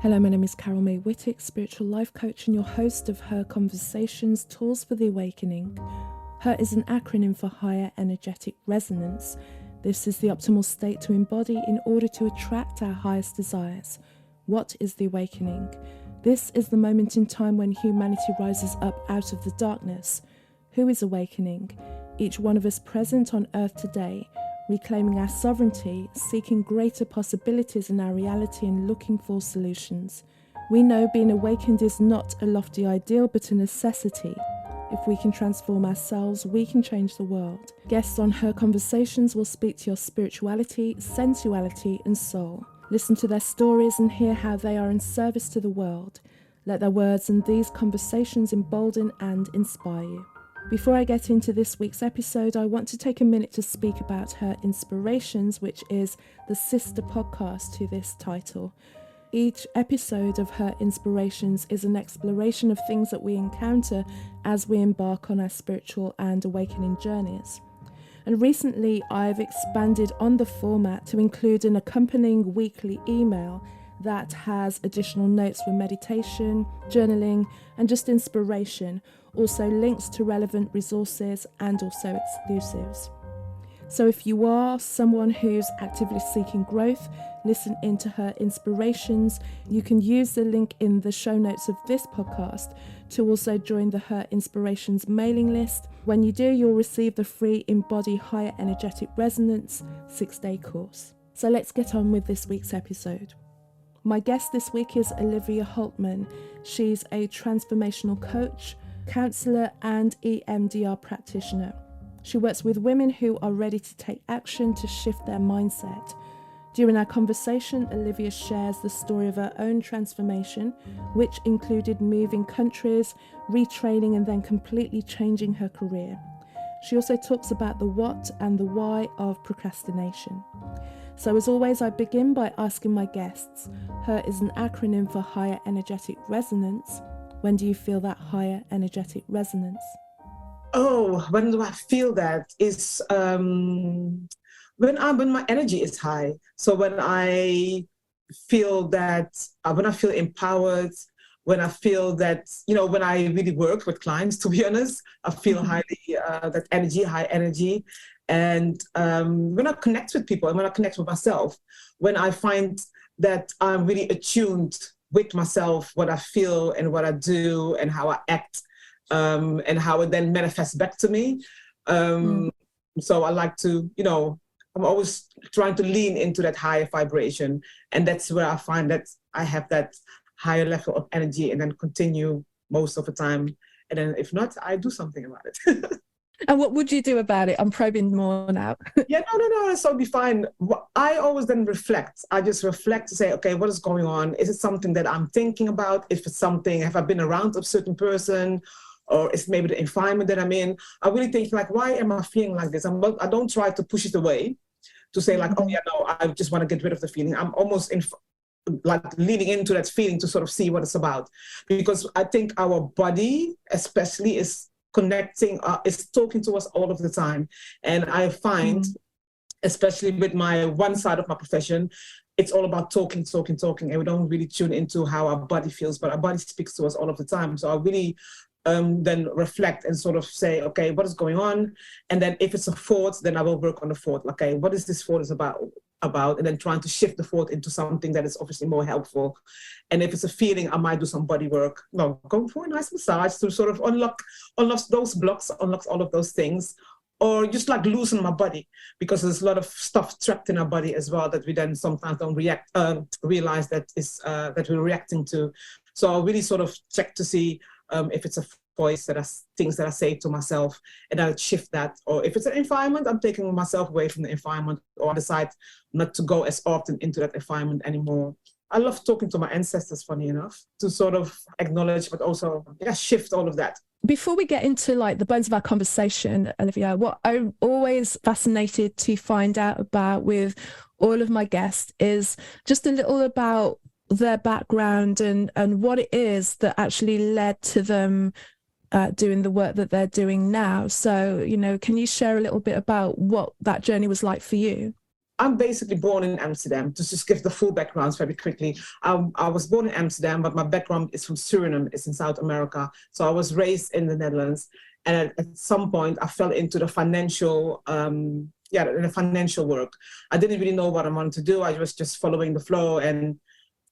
Hello, my name is Carol May Whittick, spiritual life coach and your host of Her Conversations, Tools for the Awakening. Her is an acronym for Higher Energetic Resonance. This is the optimal state to embody in order to attract our highest desires. What is the awakening? This is the moment in time when humanity rises up out of the darkness. Who is awakening? Each one of us present on earth today, reclaiming our sovereignty, seeking greater possibilities in our reality and looking for solutions. We know being awakened is not a lofty ideal, but a necessity. If we can transform ourselves, we can change the world. Guests on Her Conversations will speak to your spirituality, sensuality, and soul. Listen to their stories and hear how they are in service to the world. Let their words and these conversations embolden and inspire you. Before I get into this week's episode, I want to take a minute to speak about Her Inspirations, which is the sister podcast to this title. Each episode of Her Inspirations is an exploration of things that we encounter as we embark on our spiritual and awakening journeys. And recently, I've expanded on the format to include an accompanying weekly email that has additional notes for meditation, journaling, and just inspiration. Also links to relevant resources and also exclusives. So if you are someone who's actively seeking growth, listen into Her Inspirations. You can use the link in the show notes of this podcast to also join the Her Inspirations mailing list. When you do, you'll receive the free Embody Higher Energetic Resonance 6-day course. So let's get on with this week's episode. My guest this week is Olivia Haltman. She's a transformational coach, counsellor and EMDR practitioner. She works with women who are ready to take action to shift their mindset. During our conversation, Olivia shares the story of her own transformation, which included moving countries, retraining, and then completely changing her career. She also talks about the what and the why of procrastination. So as always, I begin by asking my guests, Her is an acronym for Higher Energetic Resonance. When do you feel that higher energetic resonance? Oh, when do I feel that? Is when my energy is high. So when I feel that, when I feel empowered, when I feel that, when I really work with clients, to be honest, I feel that energy, high energy. And when I connect with people and when I connect with myself, when I find that I'm really attuned with myself, what I feel and what I do and how I act, and how it then manifests back to me. So I like to, I'm always trying to lean into that higher vibration. And that's where I find that I have that higher level of energy and then continue most of the time. And then if not, I do something about it. And what would you do about it? I'm probing more now. Yeah, no, so it'll be fine. I always then reflect. I just reflect to say, okay, what is going on? Is it something that I'm thinking about? If it's something, have I been around a certain person? Or is maybe the environment that I'm in? I really think like, why am I feeling like this? I don't try to push it away to say like, oh yeah, no, I just want to get rid of the feeling. I'm almost like leaning into that feeling to sort of see what it's about. Because I think our body especially is connecting, is talking to us all of the time. And I find, especially with my one side of my profession, it's all about talking, and we don't really tune into how our body feels, but our body speaks to us all of the time. So I really then reflect and sort of say, okay, what is going on? And then if it's a thought, then I will work on the thought. Okay, what is this thought is about? And then trying to shift the thought into something that is obviously more helpful. And if it's a feeling, I might do some body work. No, go for a nice massage to sort of unlock those blocks, unlock all of those things, or just like loosen my body, because there's a lot of stuff trapped in our body as well that we then sometimes don't realize that is that we're reacting to. So I'll really sort of check to see if it's a voice things that I say to myself, and I'll shift that. Or if it's an environment, I'm taking myself away from the environment, or I decide not to go as often into that environment anymore. I love talking to my ancestors, funny enough, to sort of acknowledge, but also shift all of that. Before we get into like the bones of our conversation, Olivia, what I'm always fascinated to find out about with all of my guests is just a little about their background and what it is that actually led to them doing the work that they're doing now. So, can you share a little bit about what that journey was like for you? I'm basically born in Amsterdam. To just give the full backgrounds very quickly. I was born in Amsterdam, but my background is from Suriname. It's in South America. So I was raised in the Netherlands. And at some point, I fell into the financial, in the financial work. I didn't really know what I wanted to do. I was just following the flow, and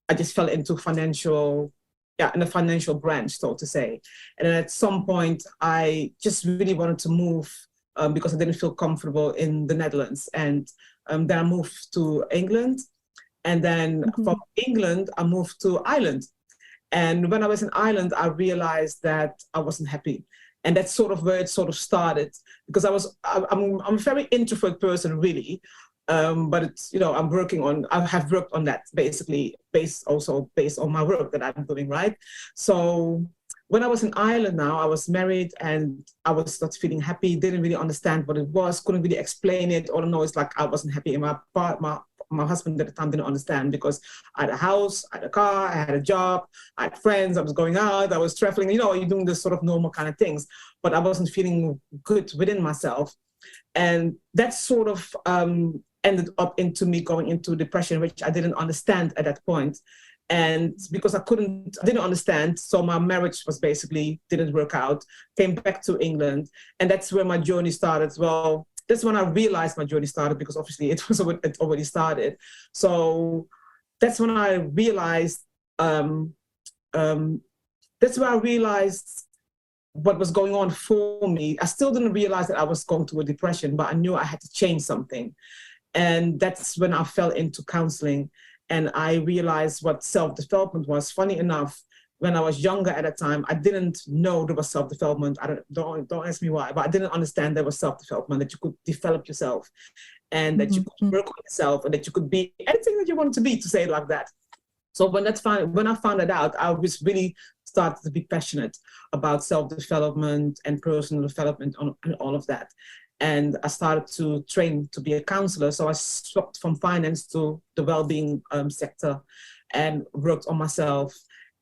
I just fell into in the financial branch, so to say. And then at some point, I just really wanted to move because I didn't feel comfortable in the Netherlands. And then I moved to England. And then from England, I moved to Ireland. And when I was in Ireland, I realized that I wasn't happy. And that's sort of where it sort of started, because I'm a very introvert person, really. But it's, I have worked on that, basically based on my work that I'm doing, right? So when I was in Ireland now, I was married and I was not feeling happy, didn't really understand what it was, couldn't really explain it. All I know is like I wasn't happy in my husband at the time didn't understand, because I had a house, I had a car, I had a job, I had friends, I was going out, I was traveling, you're doing this sort of normal kind of things, but I wasn't feeling good within myself. And that sort of ended up into me going into depression, which I didn't understand at that point. And because I didn't understand, so my marriage was basically didn't work out, came back to England, and that's where my journey started. Well, that's when I realized my journey started, because obviously it already started. So that's when I realized, what was going on for me. I still didn't realize that I was going through a depression, but I knew I had to change something. And that's when I fell into counseling, and I realized what self-development was. Funny enough, when I was younger at the time, I didn't know there was self-development. Don't ask me why, but I didn't understand there was self-development, that you could develop yourself, and that you could work on yourself, and that you could be anything that you wanted to be, to say it like that. So when I found that out, I was really started to be passionate about self-development and personal development and all of that. And I started to train to be a counselor. So I swapped from finance to the well-being sector and worked on myself.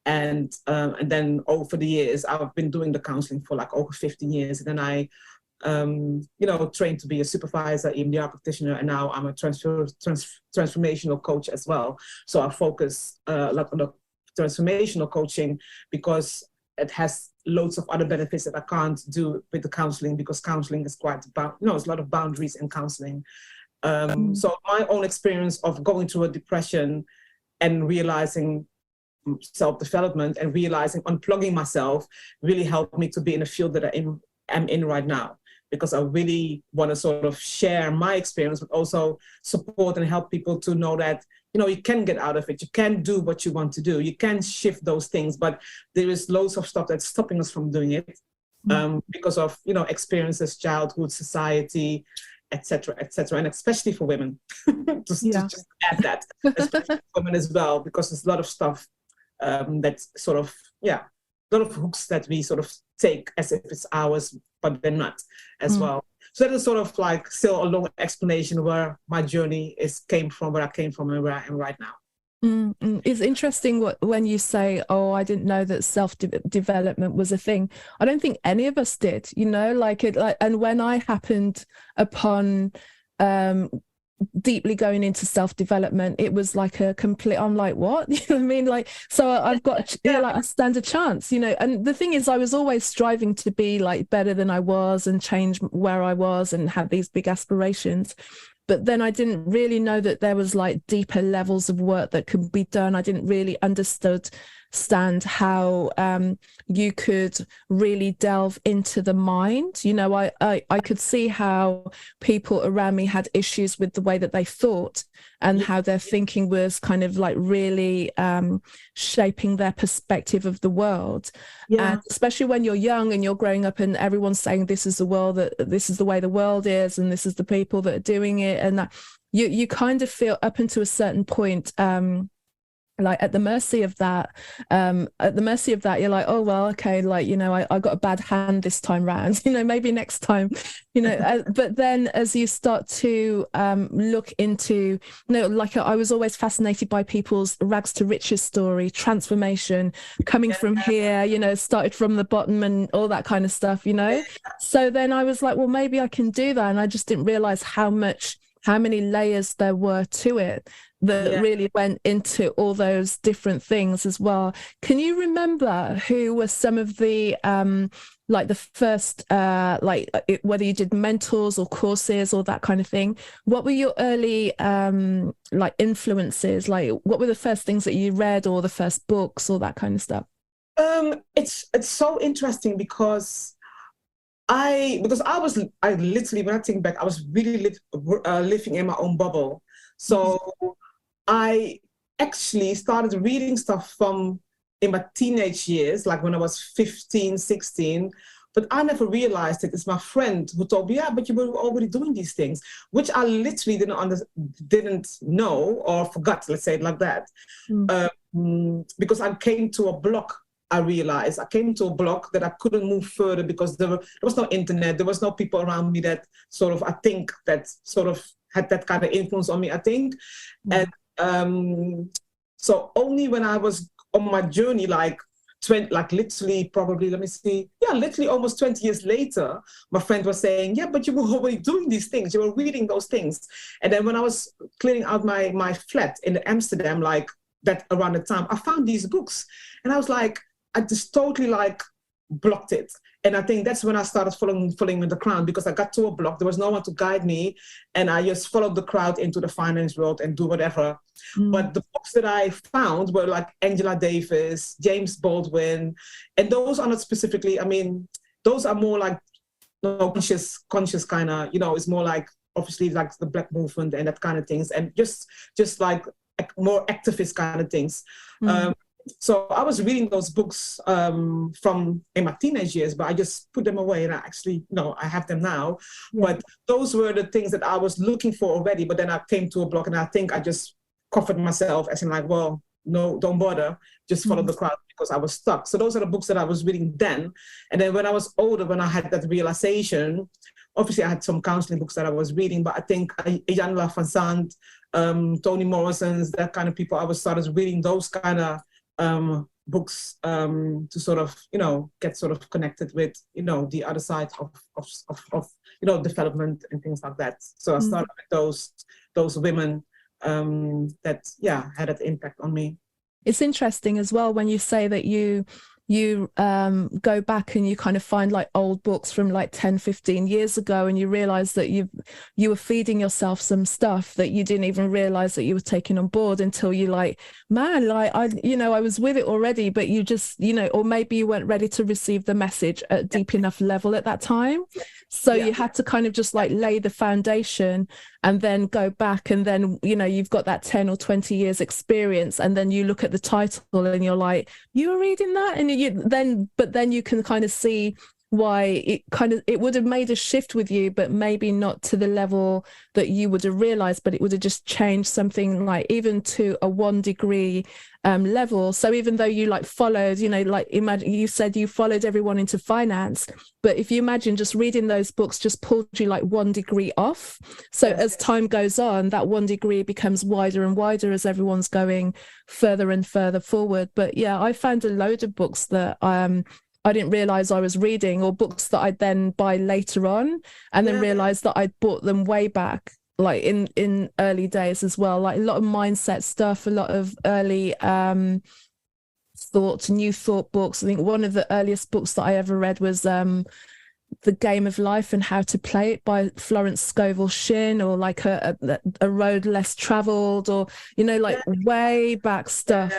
And then over the years, I've been doing the counseling for like over 15 years. And then I, trained to be a supervisor, EMDR practitioner, and now I'm a transformational coach as well. So I focus on the transformational coaching, because it has loads of other benefits that I can't do with the counseling, because counseling is there's a lot of boundaries in counseling. So my own experience of going through a depression and realizing self-development and realizing unplugging myself really helped me to be in a field that I'm in right now, because I really want to sort of share my experience, but also support and help people to know that, you can get out of it. You can do what you want to do. You can shift those things, but there is loads of stuff that's stopping us from doing it because of, experiences, childhood, society, etc., and especially for women, to just add that, especially for women as well, because there's a lot of stuff that's sort of, a lot of hooks that we sort of take as if it's ours, but they're not as well. So that is sort of like still a long explanation where my journey came from, where I came from, and where I am right now. It's interesting when you say, I didn't know that self-development was a thing. I don't think any of us did, and when I happened upon deeply going into self-development, it was like a complete, I'm like, what? You know what I mean? Like, so I've got I stand a chance, and the thing is, I was always striving to be like better than I was and change where I was and have these big aspirations. But then I didn't really know that there was like deeper levels of work that could be done. I didn't really understand how you could really delve into the mind. I could see how people around me had issues with the way that they thought, and how their thinking was kind of like really shaping their perspective of the world. And especially when you're young and you're growing up and everyone's saying this is the world, that this is the way the world is, and this is the people that are doing it, and that you kind of feel up until a certain point like at the mercy of that. You're like, oh well, okay, like, I got a bad hand this time round, maybe next time, but then as you start to look into, I was always fascinated by people's rags to riches story, transformation, coming from here, started from the bottom and all that kind of stuff, so then I was like, well, maybe I can do that, and I just didn't realize how much how many layers there were to it that really went into all those different things as well. Can you remember who were some of the like the first whether you did mentors or courses or that kind of thing? What were your early like influences? Like, what were the first things that you read, or the first books, or that kind of stuff? It's so interesting because I literally, when I think back, I was really living in my own bubble. So I actually started reading stuff from in my teenage years, like when I was 15, 16, but I never realized it. It's my friend who told me, yeah, but you were already doing these things, which I literally didn't know or forgot, let's say it like that. Because I came to a block. I realized I came to a block that I couldn't move further because there was no internet. There was no people around me that sort of, I think, that sort of had that kind of influence on me, I think. And so only when I was on my journey, literally probably, literally almost 20 years later, my friend was saying, yeah, but you were already doing these things. You were reading those things. And then when I was clearing out my flat in Amsterdam, like that around the time, I found these books. And I was like, I just totally like blocked it. And I think that's when I started following with the crowd, because I got to a block. There was no one to guide me. And I just followed the crowd into the finance world and do whatever. But the books that I found were like Angela Davis, James Baldwin. And those are not specifically, I mean, those are more like conscious kind of, it's more like, obviously, like the Black movement and that kind of things. And just like more activist kind of things. So I was reading those books from in my teenage years, but I just put them away, and I have them now. But those were the things that I was looking for already. But then I came to a block, and I think I just covered myself as in like, well, no, don't bother, just follow the crowd, because I was stuck. So those are the books that I was reading then. And then when I was older, when I had that realization, obviously I had some counseling books that I was reading, but I think Jan van Sant, Toni Morrison's, that kind of people, I started reading those kind of books to sort of, get sort of connected with, the other side of development and things like that. So I started with those women that, had that impact on me. It's interesting as well when you say that you go back and you kind of find like old books from like 10, 15 years ago, and you realize that you were feeding yourself some stuff that you didn't even realize that you were taking on board until you like, man, like I was with it already, but you just, or maybe you weren't ready to receive the message at a deep enough level at that time. So you had to kind of just like lay the foundation and then go back, and then, you've got that 10 or 20 years experience, and then you look at the title and you're like, you were reading that? And then you can kind of see why it would have made a shift with you, but maybe not to the level that you would have realized, but it would have just changed something, like even to a 1 degree level. So even though you like followed, like imagine you said you followed everyone into finance, but if you imagine just reading those books just pulled you like 1 degree off. So as time goes on, that 1 degree becomes wider and wider as everyone's going further and further forward. But yeah, I found a load of books that I didn't realize I was reading, or books that I'd then buy later on, and then realize that I'd bought them way back, like in early days as well, like a lot of mindset stuff, a lot of early new thought books. I think one of the earliest books that I ever read was The Game of Life and How to Play It by Florence Scovel Shinn, or like a Road Less Traveled, or way back stuff.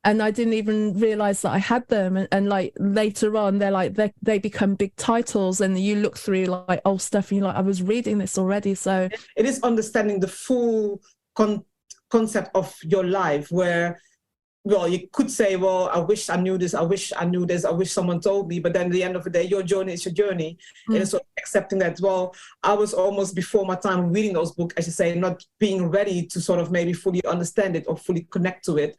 And I didn't even realize that I had them. And like later on, they become big titles, and you look through like old stuff and you're like, I was reading this already. So it is understanding the full concept of your life, where, well, you could say, well, I wish I knew this. I wish I knew this. I wish someone told me. But then at the end of the day, your journey is your journey. And it's sort of accepting that, well, I was almost before my time reading those books, as you say, not being ready to sort of maybe fully understand it or fully connect to it.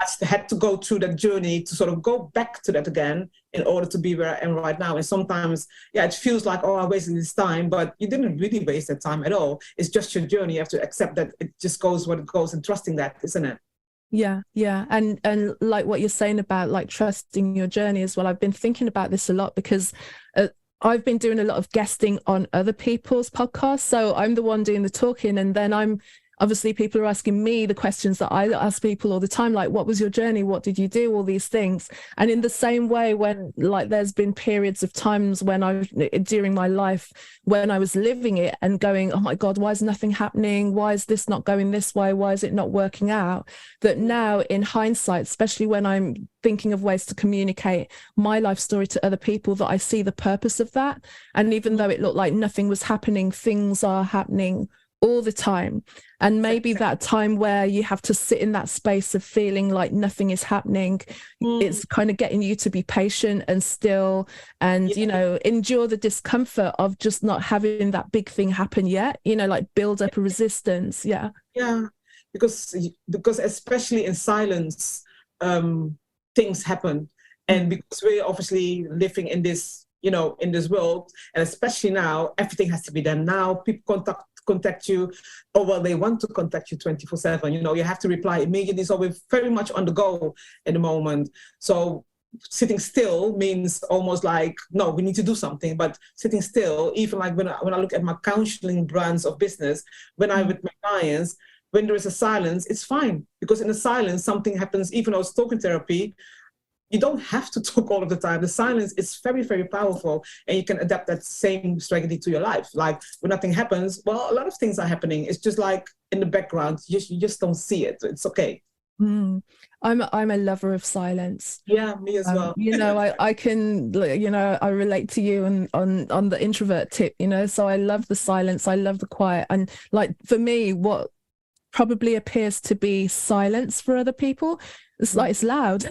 I had to go through that journey to sort of go back to that again in order to be where I am right now. And sometimes, it feels like, oh, I wasted this time, but you didn't really waste that time at all. It's just your journey. You have to accept that it just goes where it goes, and trusting that, isn't it? Yeah. And like what you're saying about like trusting your journey as well. I've been thinking about this a lot, because I've been doing a lot of guesting on other people's podcasts. So I'm the one doing the talking, and then obviously people are asking me the questions that I ask people all the time, like, what was your journey? What did you do? All these things. And in the same way, when like there's been periods of times when during my life, when I was living it and going, oh my God, why is nothing happening? Why is this not going this way? Why is it not working out? That now in hindsight, especially when I'm thinking of ways to communicate my life story to other people, that I see the purpose of that. And even though it looked like nothing was happening, things are happening all the time. And maybe that time where you have to sit in that space of feeling like nothing is happening, it's kind of getting you to be patient and still, and you know, endure the discomfort of just not having that big thing happen yet, you know, like build up a resistance. Because especially in silence, things happen. And because we're obviously living in this, you know, in this world, and especially now, everything has to be done now. People contact you, or well, they want to contact you 24/7. You know, you have to reply immediately. So we're very much on the go in the moment. So sitting still means almost like, no, we need to do something. But sitting still, even like when I look at my counseling brands of business, when I'm with my clients, when there is a silence, it's fine, because in the silence something happens. Even though it's talking therapy, you don't have to talk all of the time. The silence is very, very powerful, and you can adapt that same strategy to your life. Like when nothing happens, well, a lot of things are happening. It's just like in the background, you just don't see it. It's okay. I'm a lover of silence. Yeah, me as well. You know, I can, you know, I relate to you on the introvert tip, you know, so I love the silence. I love the quiet. And like for me, what probably appears to be silence for other people, it's like it's loud.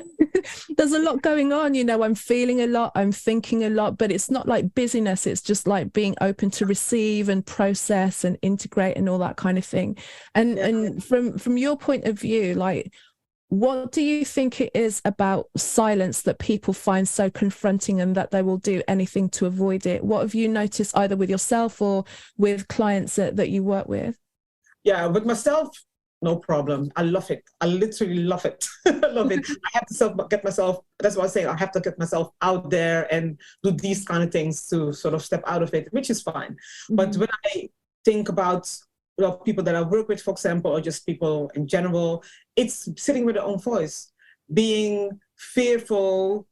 There's a lot going on, you know, I'm feeling a lot, I'm thinking a lot, but it's not like busyness. It's just like being open to receive and process and integrate and all that kind of thing. And from your point of view, like, what do you think it is about silence that people find so confronting and that they will do anything to avoid it? What have you noticed either with yourself or with clients that you work with? Yeah, with myself, no problem. I love it. I literally love it. I love it. I have to get myself, that's what I say, I have to get myself out there and do these kind of things to sort of step out of it, which is fine. But when I think about people that I work with, for example, or just people in general, it's sitting with their own voice, being fearful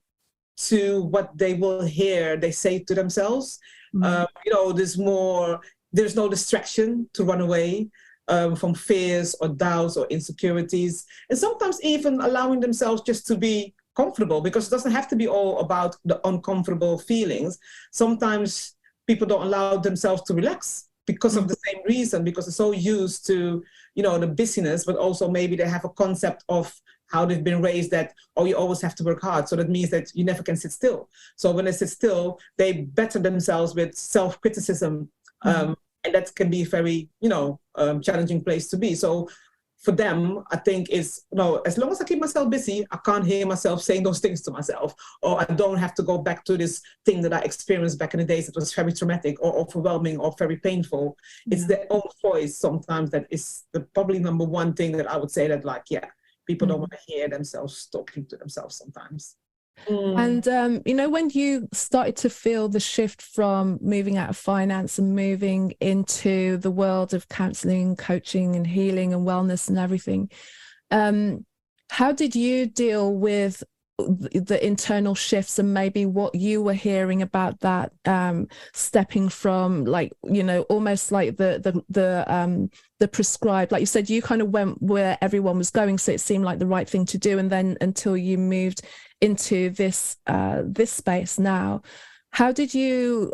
to what they will hear they say to themselves. You know, there's no distraction to run away from fears or doubts or insecurities, and sometimes even allowing themselves just to be comfortable, because it doesn't have to be all about the uncomfortable feelings. Sometimes people don't allow themselves to relax because of the same reason, because they're so used to, you know, the busyness, but also maybe they have a concept of how they've been raised that, oh, you always have to work hard. So that means that you never can sit still. So when they sit still, they better themselves with self-criticism. And that can be a very, you know, challenging place to be. So for them, I think is, no, as long as I keep myself busy, I can't hear myself saying those things to myself, or I don't have to go back to this thing that I experienced back in the days that was very traumatic or overwhelming or very painful. It's their own voice sometimes that is the probably number one thing that I would say that, like, people don't want to hear themselves talking to themselves sometimes. And, you know, when you started to feel the shift from moving out of finance and moving into the world of counseling, coaching and healing and wellness and everything, how did you deal with the internal shifts and maybe what you were hearing about that, stepping from, like, you know, almost like the prescribed, like you said, you kind of went where everyone was going, so it seemed like the right thing to do, and then until you moved into this space now, how did you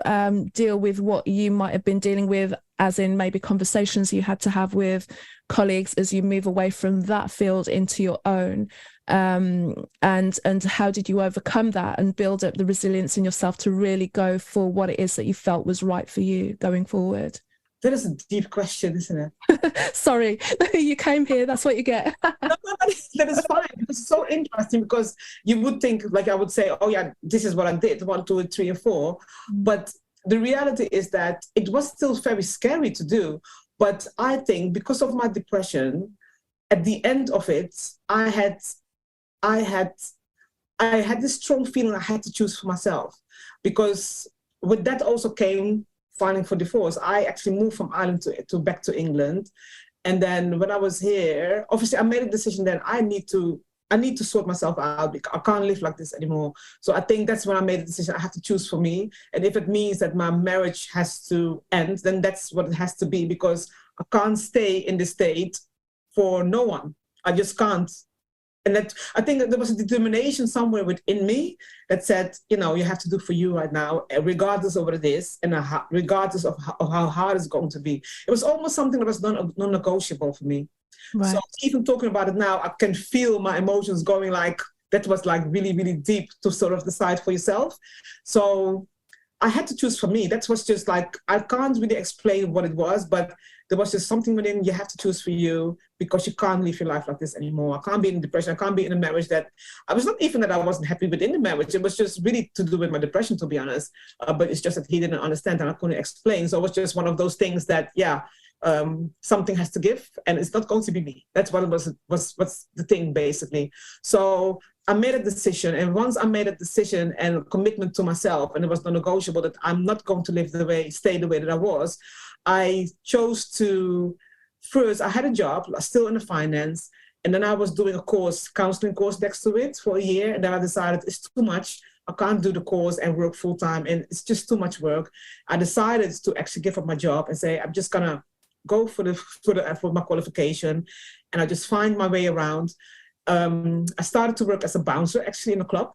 deal with what you might have been dealing with, as in maybe conversations you had to have with colleagues as you move away from that field into your own, and how did you overcome that and build up the resilience in yourself to really go for what it is that you felt was right for you going forward? That is a deep question, isn't it? Sorry, you came here, that's what you get. No, that is fine. It's so interesting, because you would think, like, I would say, oh yeah, this is what I did, 1, 2, 3, and 4. But the reality is that it was still very scary to do. But I think because of my depression, at the end of it, I had this strong feeling I had to choose for myself, because with that also came filing for divorce. I actually moved from Ireland to back to England. And then when I was here, obviously I made a decision that I need to sort myself out because I can't live like this anymore. So I think that's when I made a decision. I have to choose for me. And if it means that my marriage has to end, then that's what it has to be, because I can't stay in this state for no one. I just can't. And that, I think that there was a determination somewhere within me that said, you know, you have to do for you right now, regardless of what it is, and regardless of how hard it's going to be. It was almost something that was non-negotiable for me. Right. So even talking about it now, I can feel my emotions going like, that was like really, really deep to sort of decide for yourself. So I had to choose for me. That was just like, I can't really explain what it was, but there was just something within, you have to choose for you, because you can't live your life like this anymore. I can't be in depression. I can't be in a marriage that, I was not even that I wasn't happy within the marriage. It was just really to do with my depression, to be honest. But it's just that he didn't understand and I couldn't explain. So it was just one of those things that, something has to give, and it's not going to be me. That's what it was the thing, basically. So I made a decision, and once I made a decision and a commitment to myself, and it was non-negotiable that I'm not going to stay the way that I was, I chose to, first, I had a job, still in the finance, and then I was doing a counseling course next to it for a year, and then I decided it's too much. I can't do the course and work full-time, and it's just too much work. I decided to actually give up my job and say, I'm just gonna go for my qualification, and I just find my way around. I started to work as a bouncer, actually, in a club.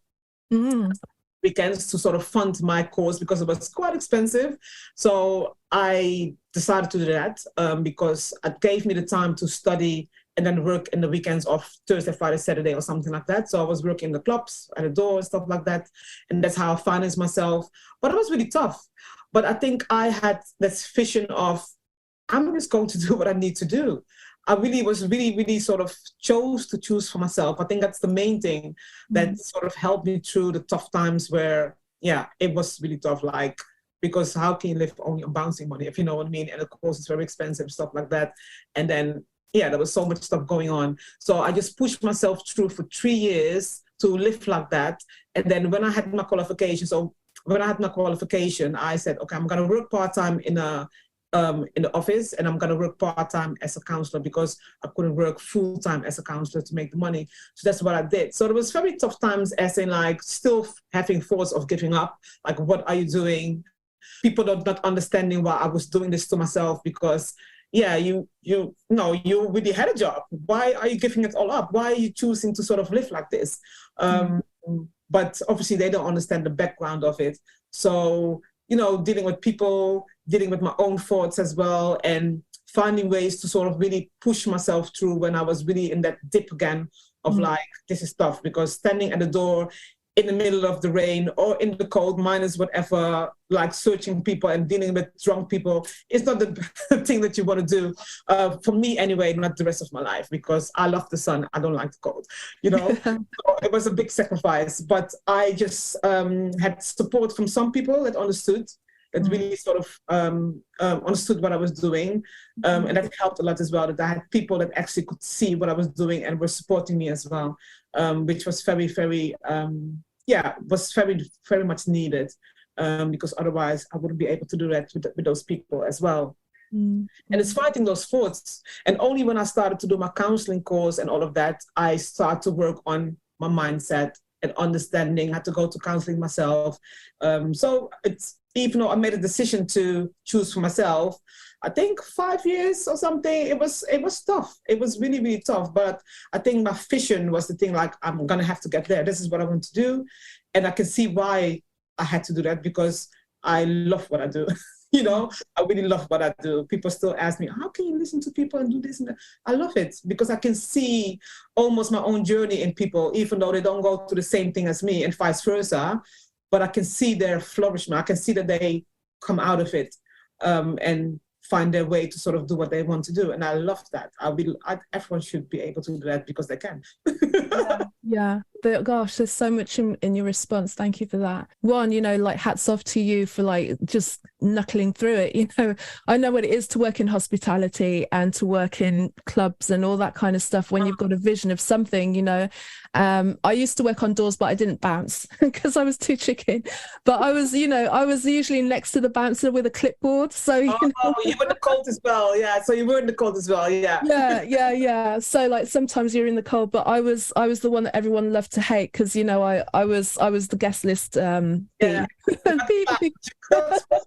Weekends to sort of fund my course because it was quite expensive. So I decided to do that because it gave me the time to study and then work in the weekends of Thursday, Friday, Saturday, or something like that. So I was working in the clubs at the door and stuff like that. And that's how I financed myself. But it was really tough. But I think I had this vision of, I'm just going to do what I need to do. I really sort of chose to choose for myself. I think that's the main thing that sort of helped me through the tough times where, it was really tough. Like, because how can you live only on bouncing money, if you know what I mean? And of course, it's very expensive, stuff like that. And then, there was so much stuff going on. So I just pushed myself through for 3 years to live like that. And then when I had my qualification, I said, okay, I'm going to work part-time in the office, and I'm going to work part-time as a counselor because I couldn't work full-time as a counselor to make the money. So that's what I did. So there was very tough times, as in like still having thoughts of giving up. Like, what are you doing? People not understanding why I was doing this to myself, because you really had a job. Why are you giving it all up? Why are you choosing to sort of live like this? But obviously they don't understand the background of it. So, dealing with people, dealing with my own thoughts as well, and finding ways to sort of really push myself through when I was really in that dip again of like, this is tough, because standing at the door in the middle of the rain or in the cold, minus whatever, like searching people and dealing with drunk people, is not the thing that you want to do. For me anyway, not the rest of my life, because I love the sun. I don't like the cold, So it was a big sacrifice, but I just had support from some people that understood, that really sort of understood what I was doing. And that helped a lot as well, that I had people that actually could see what I was doing and were supporting me as well, which was very, very, was very, very much needed, because otherwise I wouldn't be able to do that with those people as well. And it's fighting those thoughts. And only when I started to do my counseling course and all of that, I started to work on my mindset and understanding. I had to go to counseling myself. So it's, even though I made a decision to choose for myself, I think 5 years or something, it was tough. It was really, really tough. But I think my vision was the thing, like, I'm going to have to get there. This is what I want to do. And I can see why I had to do that, because I love what I do. I really love what I do. People still ask me, how can you listen to people and do this and that? I love it, because I can see almost my own journey in people, even though they don't go through the same thing as me, and vice versa. But I can see their flourishment. I can see that they come out of it and find their way to sort of do what they want to do. And I love that. Everyone should be able to do that, because they can. Yeah. Gosh, there's so much in your response. Thank you for that. One, like hats off to you for like just knuckling through it. I know what it is to work in hospitality and to work in clubs and all that kind of stuff when you've got a vision of something. I used to work on doors, but I didn't bounce because I was too chicken. But I was usually next to the bouncer with a clipboard. So you were in the cold as well. Yeah. So you were in the cold as well. Yeah. Yeah. So like sometimes you're in the cold, but I was the one that everyone loved to hate because I was the guest list. Yeah.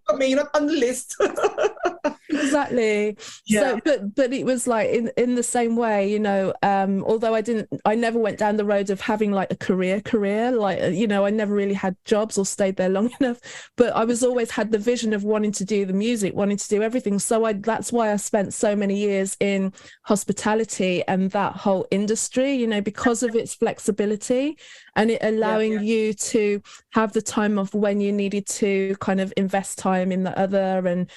For me, not on the list. Exactly. Yeah. So, but it was like in the same way, although I never went down the road of having like a career, like, I never really had jobs or stayed there long enough, but I was always had the vision of wanting to do the music, wanting to do everything. So that's why I spent so many years in hospitality and that whole industry, because of its flexibility and it allowing you to have the time off when you needed to kind of invest time in the other. And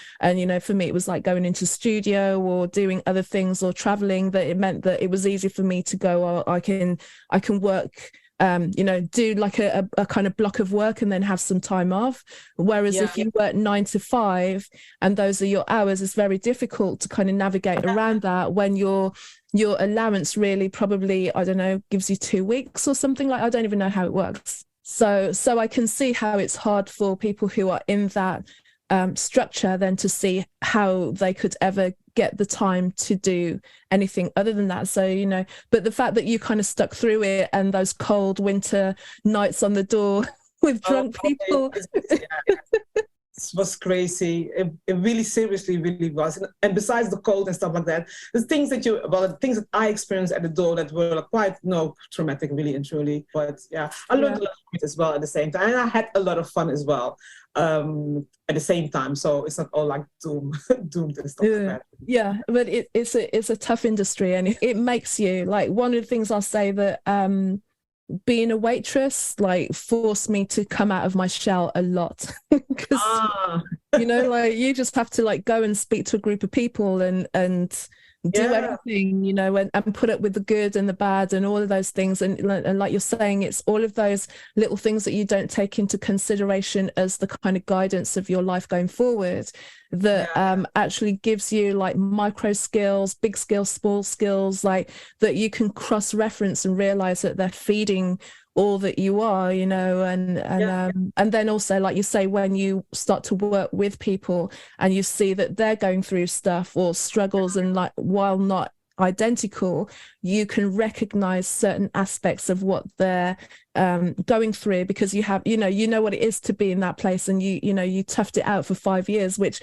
for me, it was like going into studio or doing other things or traveling, that it meant that it was easy for me to go, oh, I can work, do like a kind of block of work and then have some time off. Whereas if you work 9 to 5 and those are your hours, it's very difficult to kind of navigate around that when your allowance really probably, I don't know, gives you 2 weeks or something. Like, I don't even know how it works. So I can see how it's hard for people who are in that structure then to see how they could ever get the time to do anything other than that. So, but the fact that you kind of stuck through it and those cold winter nights on the door with drunk people. It was crazy. It really seriously really was. And besides the cold and stuff like that, the things that I experienced at the door that were quite traumatic, really and truly. But yeah, I learned a lot from it as well at the same time. And I had a lot of fun as well at the same time. So it's not all like doomed and stuff like that. Yeah, but it's a tough industry, and it makes you, like, one of the things I'll say that being a waitress like forced me to come out of my shell a lot because like you just have to like go and speak to a group of people and do everything, and put up with the good and the bad and all of those things. And like you're saying, it's all of those little things that you don't take into consideration as the kind of guidance of your life going forward that actually gives you like micro skills, big skills, small skills, like that you can cross-reference and realize that they're feeding all that you are, and then also, like you say, when you start to work with people and you see that they're going through stuff or struggles, and like while not identical, you can recognize certain aspects of what they're going through, because you have, you know what it is to be in that place, and you toughed it out for 5 years, which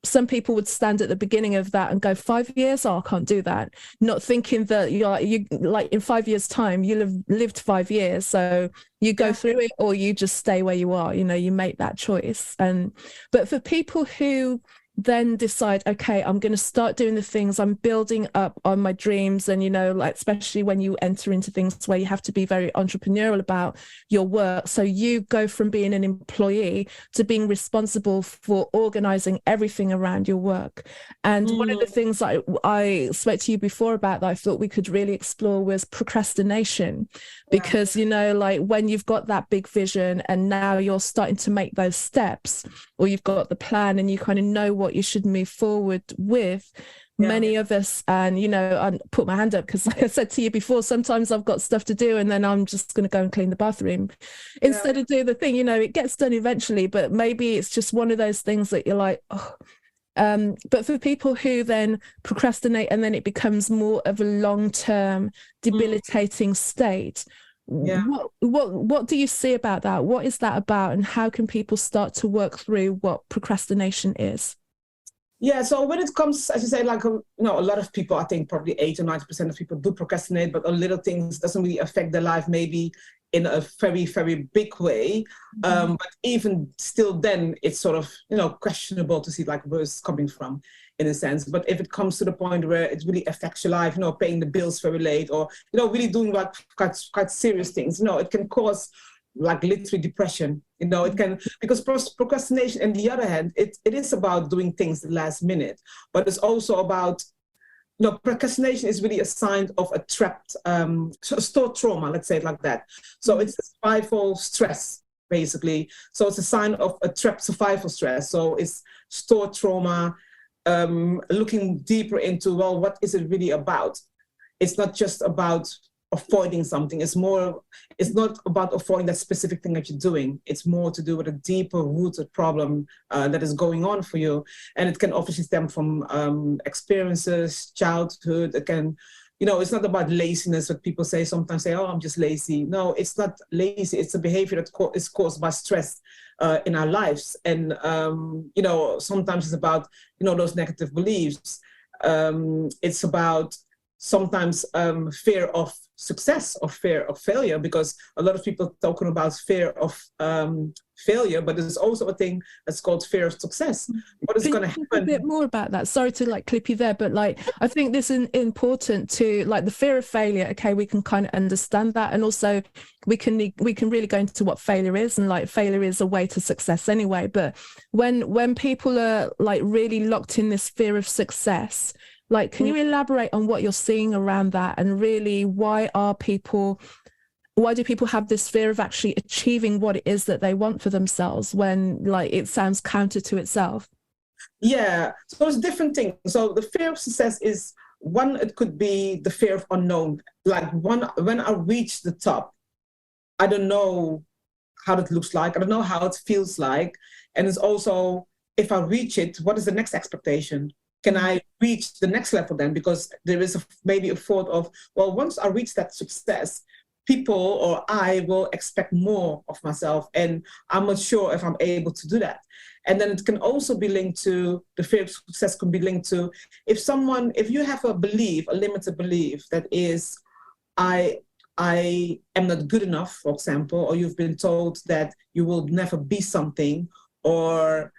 some people would stand at the beginning of that and go, 5 years? Oh, I can't do that. Not thinking that you like in 5 years' time, you'll have lived 5 years. So you go through it, or you just stay where you are, you make that choice. But for people who then decide, okay, I'm going to start doing the things, I'm building up on my dreams, and like especially when you enter into things where you have to be very entrepreneurial about your work, so you go from being an employee to being responsible for organizing everything around your work. And one of the things I spoke to you before about that I thought we could really explore was procrastination, because like when you've got that big vision and now you're starting to make those steps, or you've got the plan and you kind of know what you should move forward with, many of us, and I put my hand up because, like I said to you before, sometimes I've got stuff to do and then I'm just going to go and clean the bathroom instead of do the thing. It gets done eventually, but maybe it's just one of those things that you're like, oh. But for people who then procrastinate and then it becomes more of a long-term debilitating state, what do you see about that? What is that about, and how can people start to work through what procrastination is? Yeah, so when it comes, as you say, like, a lot of people, I think probably 80 or 90% of people do procrastinate, but on little things doesn't really affect their life, maybe in a very, very big way. But even still then, it's sort of, questionable to see like where it's coming from, in a sense. But if it comes to the point where it really affects your life, paying the bills very late, or, really doing like quite serious things, it can cause like literally depression, it can, because procrastination, on the other hand, it is about doing things at the last minute, but it's also about No, procrastination is really a sign of a trapped, stored trauma, let's say it like that. So it's a survival stress, basically. So it's a sign of a trapped survival stress. So it's stored trauma, looking deeper into, well, what is it really about? It's not just about avoiding something. It's not about avoiding that specific thing that you're doing. It's more to do with a deeper rooted problem that is going on for you. And it can obviously stem from experiences, childhood. It can, it's not about laziness, what people sometimes say, oh, I'm just lazy. No, it's not lazy. It's a behavior that is caused by stress in our lives. And, sometimes it's about, those negative beliefs. It's about sometimes fear of success or fear of failure, because a lot of people talking about fear of failure, but there's also a thing that's called fear of success. What is going to happen? A bit more about that. Sorry to clip you there, but I think this is important to the fear of failure. Okay, we can kind of understand that, and also we can really go into what failure is, and failure is a way to success anyway. But when people are really locked in this fear of success, can you elaborate on what you're seeing around that, and really why do people have this fear of actually achieving what it is that they want for themselves when it sounds counter to itself? Yeah, so it's different things. So the fear of success is one, it could be the fear of unknown. When I reach the top, I don't know how it looks like. I don't know how it feels like. And it's also, if I reach it, what is the next expectation? Can I reach the next level then? Because there is maybe a thought of, well, once I reach that success, people or I will expect more of myself, and I'm not sure if I'm able to do that. And then it can also be linked to, the fear of success can be linked to, if you have a limited belief that is, I am not good enough, for example, or you've been told that you will never be something, or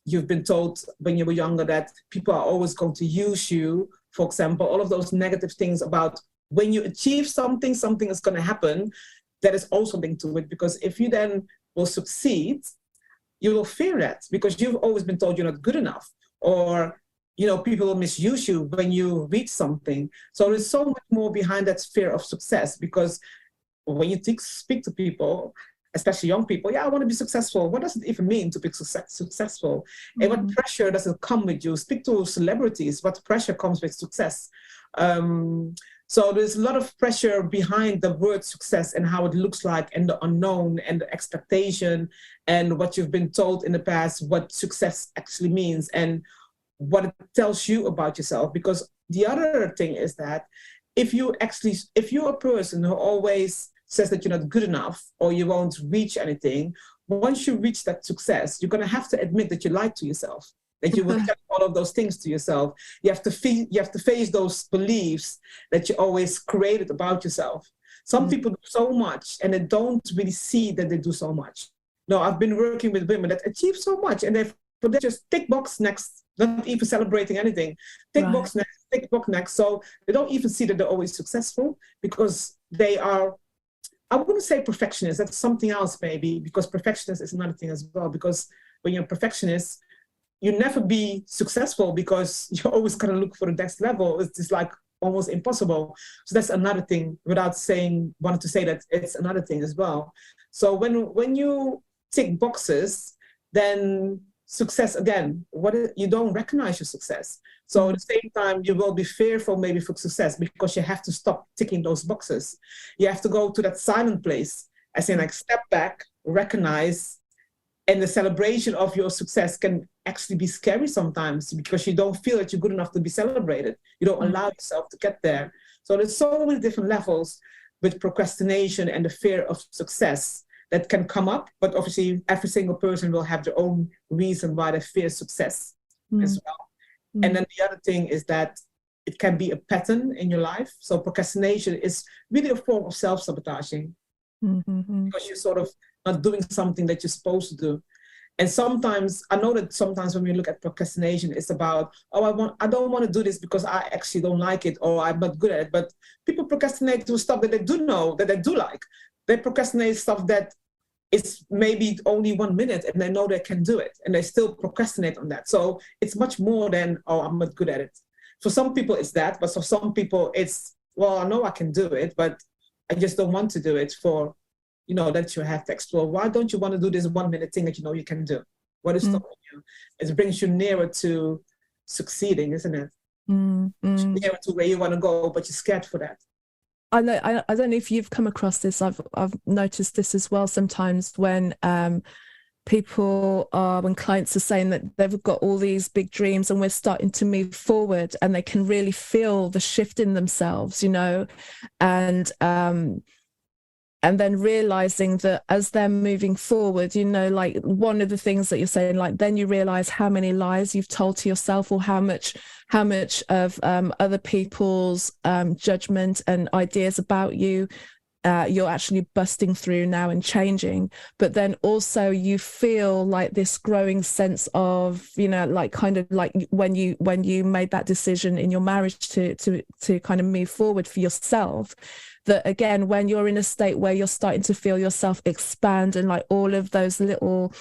you've been told when you were younger that people are always going to use you, for example, all of those negative things about when you achieve something is going to happen. That is also linked to it, because if you then will succeed, you will fear that, because you've always been told you're not good enough, or people will misuse you when you reach something. So there's so much more behind that fear of success, because when you speak to people, especially young people, I want to be successful. What does it even mean to be successful? Mm-hmm. And what pressure does it come with you? Speak to celebrities, what pressure comes with success? So there's a lot of pressure behind the word success and how it looks like, and the unknown, and the expectation, and what you've been told in the past, what success actually means, and what it tells you about yourself. Because the other thing is that if you're a person who always says that you're not good enough, or you won't reach anything, once you reach that success, you're going to have to admit that you lied to yourself, that you will tell all of those things to yourself. You have to face those beliefs that you always created about yourself. Some people do so much, and they don't really see that they do so much. No, I've been working with women that achieve so much, and they just tick box next, not even celebrating anything. Tick box next, tick box next. So they don't even see that they're always successful, because they are, I wouldn't say perfectionist, that's something else maybe, because perfectionist is another thing as well. Because when you're a perfectionist, you never be successful, because you're always going to look for the next level. It's just almost impossible. So that's another thing, without wanting to say that it's another thing as well. So when you tick boxes, then success, again, you don't recognize your success. So at the same time, you will be fearful maybe for success, because you have to stop ticking those boxes. You have to go to that silent place, as in step back, recognize, and the celebration of your success can actually be scary sometimes, because you don't feel that you're good enough to be celebrated. You don't allow yourself to get there. So there's so many different levels with procrastination and the fear of success that can come up, but obviously every single person will have their own reason why they fear success as well. And then the other thing is that it can be a pattern in your life. So procrastination is really a form of self-sabotaging, because you're sort of not doing something that you're supposed to do. And sometimes, I know that sometimes when we look at procrastination, it's about, I don't want to do this because I actually don't like it, or I'm not good at it. But people procrastinate to stuff that they do know, that they do like. They procrastinate stuff that is maybe only 1 minute, and they know they can do it, and they still procrastinate on that. So it's much more than, I'm not good at it. for some people it's that, but for some people it's, well, I know I can do it, but I just don't want to do it for, that you have to explore. Why don't you want to do this 1 minute thing that you know you can do? What is stopping you? It brings you nearer to succeeding, isn't it? Nearer to where you want to go, but you're scared for that. I don't know if you've come across this. I've noticed this as well sometimes when when clients are saying that they've got all these big dreams and we're starting to move forward and they can really feel the shift in themselves, and then realizing that as they're moving forward, like one of the things that you're saying, like then you realize how many lies you've told to yourself, or how much of other people's judgment and ideas about you you're actually busting through now and changing. But then also you feel like this growing sense of, like kind of like when you made that decision in your marriage to kind of move forward for yourself, that again, when you're in a state where you're starting to feel yourself expand and like all of those little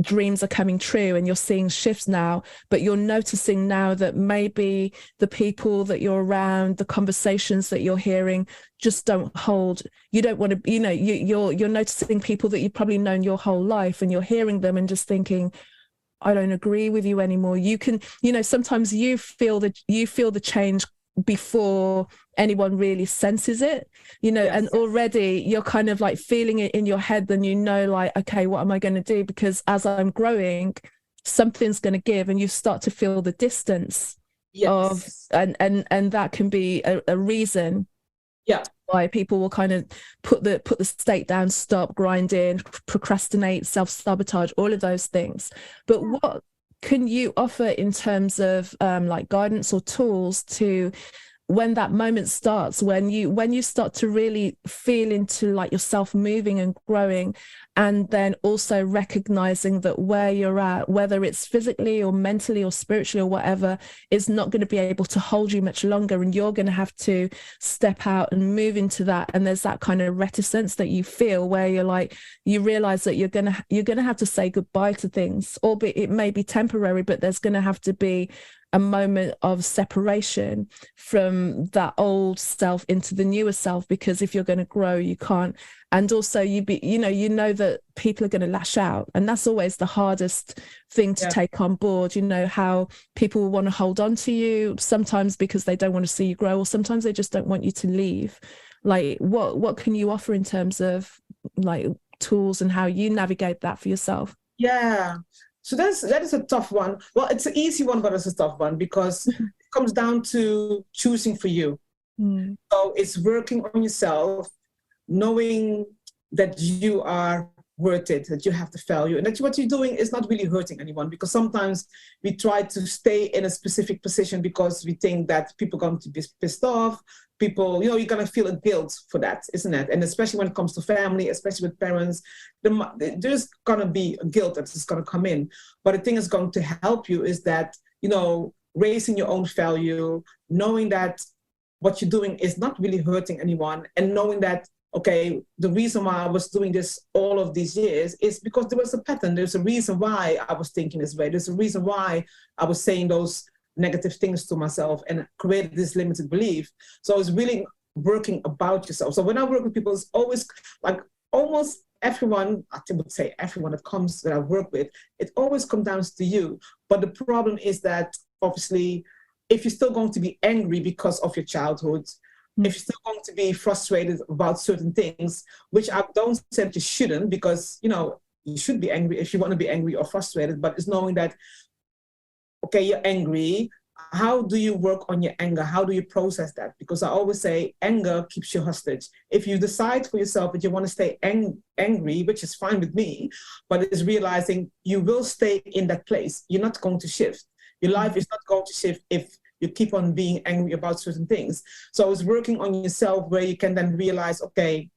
dreams are coming true and you're seeing shifts now, but you're noticing now that maybe the people that you're around, the conversations that you're hearing just don't hold. You don't want to, you're noticing people that you've probably known your whole life, and you're hearing them and just thinking, I don't agree with you anymore. You can, sometimes you feel the change before anyone really senses it, Yes. And already you're kind of like feeling it in your head, then like, okay, what am I going to do? Because as I'm growing, something's going to give, and you start to feel the distance. Yes. And that can be a reason why people will kind of put the stake down, stop grinding, procrastinate, self-sabotage, all of those things. But what can you offer in terms of like guidance or tools to, when that moment starts, when you start to really feel into like yourself moving and growing, and then also recognizing that where you're at, whether it's physically or mentally or spiritually or whatever, is not going to be able to hold you much longer, and you're going to have to step out and move into that. And there's that kind of reticence that you feel where you're like, you realize that you're going to have to say goodbye to things, albeit it may be temporary, but there's going to have to be a moment of separation from that old self into the newer self, because if you're going to grow, you can't. And also you know that people are going to lash out, and that's always the hardest thing to take on board. How people will want to hold on to you, sometimes because they don't want to see you grow, or sometimes they just don't want you to leave. Like what can you offer in terms of like tools and how you navigate that for yourself? So that is a tough one. Well, it's an easy one, but it's a tough one because it comes down to choosing for you. So it's working on yourself, knowing that you are worth it, that you have the value, and that what you're doing is not really hurting anyone. Because sometimes we try to stay in a specific position because we think that people are going to be pissed off. People, you're going to feel a guilt for that, isn't it? And especially when it comes to family, especially with parents, there's going to be a guilt that's going to come in. But the thing is going to help you is that, raising your own value, knowing that what you're doing is not really hurting anyone, and knowing that, okay, the reason why I was doing this all of these years is because there was a pattern. There's a reason why I was thinking this way. There's a reason why I was saying those negative things to myself and created this limited belief. So it's really working about yourself. So when I work with people, it's always like almost everyone, I would say everyone that I work with, it always comes down to you. But the problem is that obviously, if you're still going to be angry because of your childhood, if you're still going to be frustrated about certain things, which I don't say that you shouldn't, because, you should be angry if you want to be angry or frustrated, but it's knowing that, okay, you're angry. How do you work on your anger? How do you process that? Because I always say anger keeps you hostage. If you decide for yourself that you want to stay angry, which is fine with me, but it's realizing you will stay in that place. You're not going to shift. Your life is not going to shift if you keep on being angry about certain things. So it's working on yourself where you can then realize, okay,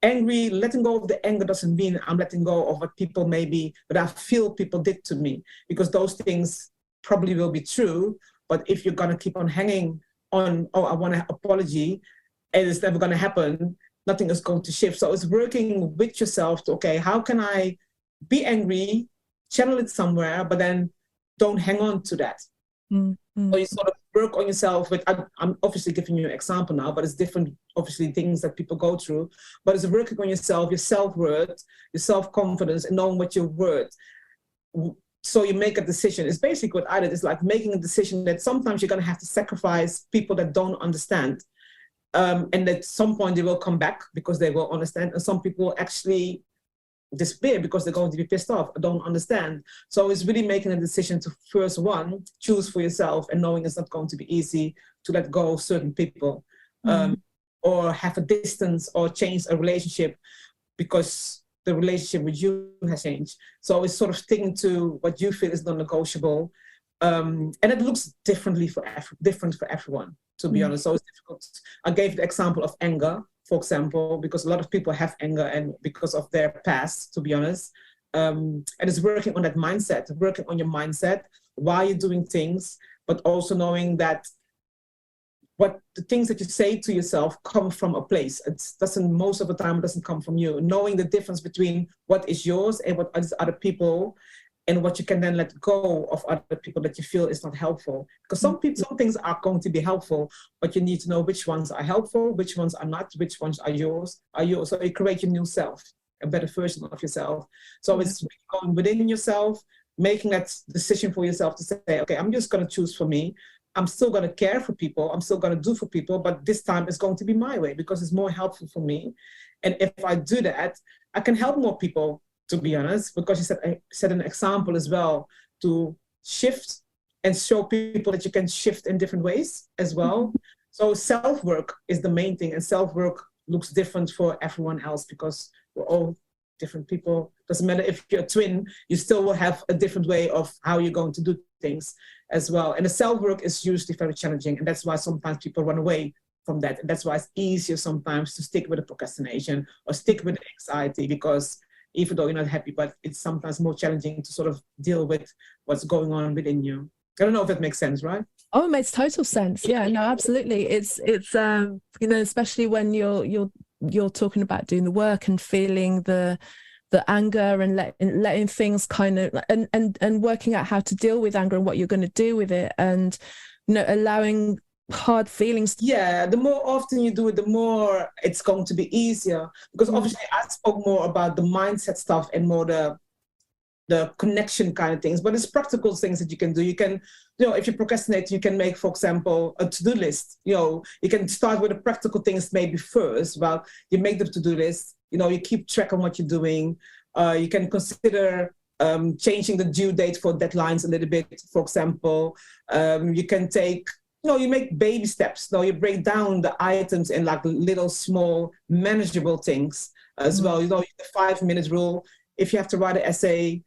letting go of the anger doesn't mean I'm letting go of what people maybe, but I feel people did to me, because those things probably will be true. But if you're going to keep on hanging on, I want an apology, and it's never going to happen, nothing is going to shift. So it's working with yourself to, okay, how can I be angry, channel it somewhere, but then don't hang on to that. So you sort of work on yourself with, I'm obviously giving you an example now, but it's different, obviously, things that people go through. But it's working on yourself, your self-worth, your self-confidence, and knowing what you're worth. So you make a decision. It's basically what I did. It's like making a decision that sometimes you're going to have to sacrifice people that don't understand. And at some point they will come back because they will understand. And some people actually disappear because they're going to be pissed off, don't understand. So it's really making a decision to first one, choose for yourself, and knowing it's not going to be easy to let go of certain people, or have a distance or change a relationship because the relationship with you has changed. So it's sort of sticking to what you feel is non-negotiable. And it looks different for everyone, to be honest. So it's difficult. I gave the example of anger, for example, because a lot of people have anger and because of their past, to be honest. And it's working on that mindset, working on your mindset, why you're doing things, but also knowing that what the things that you say to yourself come from a place. It doesn't, most of the time, it doesn't come from you. Knowing the difference between what is yours and what is other people, and what you can then let go of other people that you feel is not helpful. Because some things are going to be helpful, but you need to know which ones are helpful, which ones are not, which ones are yours. So you create your new self, a better version of yourself. So it's going within yourself, making that decision for yourself to say, okay, I'm just going to choose for me. I'm still going to care for people. I'm still going to do for people, but this time it's going to be my way because it's more helpful for me. And if I do that, I can help more people, to be honest, because you set an example as well to shift and show people that you can shift in different ways as well. So self-work is the main thing, and self-work looks different for everyone else because we're all different people. Doesn't matter if you're a twin, you still will have a different way of how you're going to do things as well. And the self-work is usually very challenging, and that's why sometimes people run away from that. And that's why it's easier sometimes to stick with the procrastination or stick with the anxiety, because even though you're not happy, but it's sometimes more challenging to sort of deal with what's going on within you. I don't know if that makes sense, right? Oh, it makes total sense. Yeah, no, absolutely. It's especially when you're talking about doing the work and feeling the anger and letting things kind of and working out how to deal with anger and what you're going to do with it, and allowing hard feelings. Yeah, the more often you do it, the more it's going to be easier, because obviously I spoke more about the mindset stuff and more the connection kind of things, but it's practical things that you can do. You can, if you procrastinate, you can make, for example, a to-do list. You can start with the practical things maybe first. Well, you make the to-do list, you keep track on what you're doing. You can consider changing the due date for deadlines a little bit, for example. You can take, you make baby steps. You break down the items in like little, small, manageable things as well. The 5-minute rule. If you have to write an essay,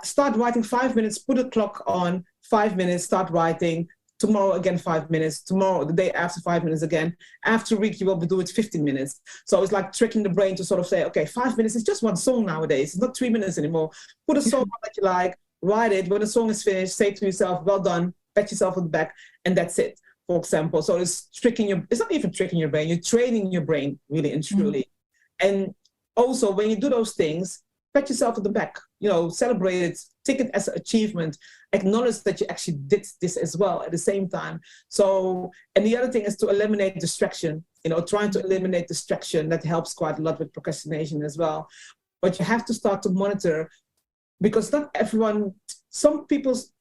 start writing 5 minutes, put a clock on, 5 minutes, start writing. Tomorrow again, 5 minutes. Tomorrow, the day after, 5 minutes again. After a week, you will do it 15 minutes. So it's like tricking the brain to sort of say, okay, 5 minutes is just one song nowadays. It's not 3 minutes anymore. Put a song that you like, write it. When the song is finished, say to yourself, well done, pat yourself on the back, and that's it, for example. So it's not even tricking your brain, you're training your brain, really and truly. And also, when you do those things, pat yourself on the back, celebrate it, take it as an achievement, acknowledge that you actually did this as well at the same time. So, and the other thing is to eliminate distraction, trying to eliminate distraction. That helps quite a lot with procrastination as well. But you have to start to monitor, because not everyone,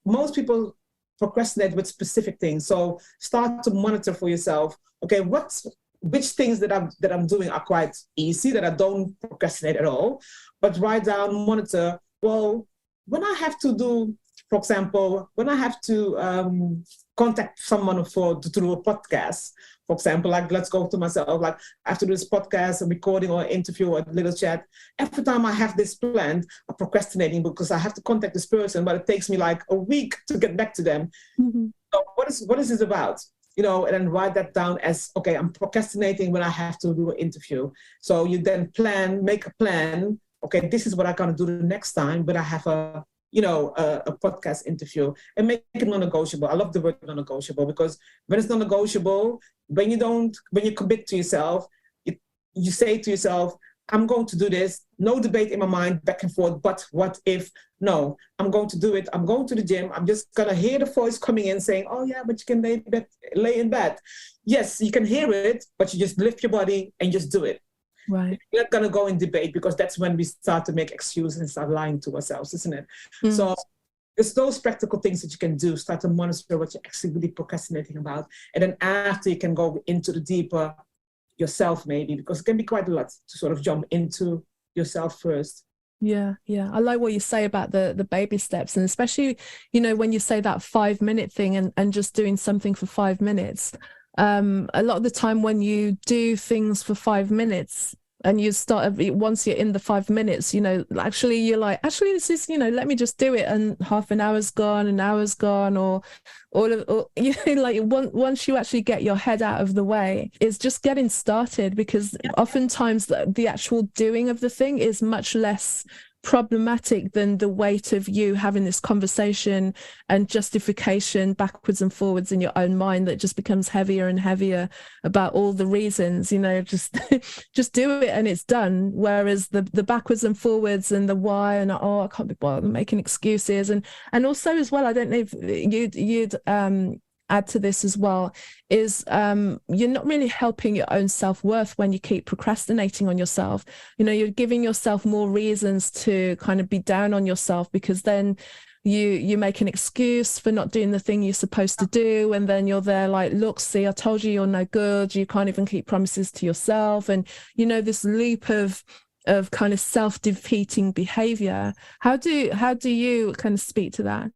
most people procrastinate with specific things. So start to monitor for yourself, okay, which things that I'm doing are quite easy, that I don't procrastinate at all, but write down, monitor, well, when I have to do, for example, when I have to contact someone to do a podcast, for example, like let's go to myself, like I have to do this podcast, a recording or an interview or a little chat. Every time I have this planned, I'm procrastinating because I have to contact this person, but it takes me like a week to get back to them. So what is this about? And then write that down as, okay, I'm procrastinating when I have to do an interview. So you then make a plan. Okay, this is what I'm going to do the next time, but I have a podcast interview, and make it non-negotiable. I love the word non-negotiable, because when it's non-negotiable, when you commit to yourself, you say to yourself, I'm going to do this. No debate in my mind, back and forth. But what if? No, I'm going to do it. I'm going to the gym. I'm just going to hear the voice coming in saying, oh, yeah, but you can lay in bed. Yes, you can hear it, but you just lift your body and just do it. Right. We're not going to go in debate, because that's when we start to make excuses and start lying to ourselves, isn't it? So it's those practical things that you can do. Start to monitor what you're actually really procrastinating about. And then after, you can go into the deeper yourself, maybe, because it can be quite a lot to sort of jump into yourself first. Yeah. I like what you say about the baby steps, and especially, you know, when you say that 5-minute thing and just doing something for 5 minutes. A lot of the time when you do things for 5 minutes and you start, once you're in the 5 minutes, you know, actually you're like, actually this is, you know, let me just do it, and half an hour's gone, an hour's gone, or you know, like once you actually get your head out of the way, it's just getting started, because oftentimes the actual doing of the thing is much less problematic than the weight of you having this conversation and justification backwards and forwards in your own mind that just becomes heavier and heavier about all the reasons, you know, just do it and it's done. Whereas the backwards and forwards and the why and I can't be bothered making excuses, and also as well, I don't know if you'd add to this as well, is you're not really helping your own self-worth when you keep procrastinating on yourself. You know, you're giving yourself more reasons to kind of be down on yourself, because then you make an excuse for not doing the thing you're supposed to do, and then you're there like, look, see, I told you you're no good, you can't even keep promises to yourself, and you know, this loop of kind of self-defeating behavior. How do you kind of speak to that?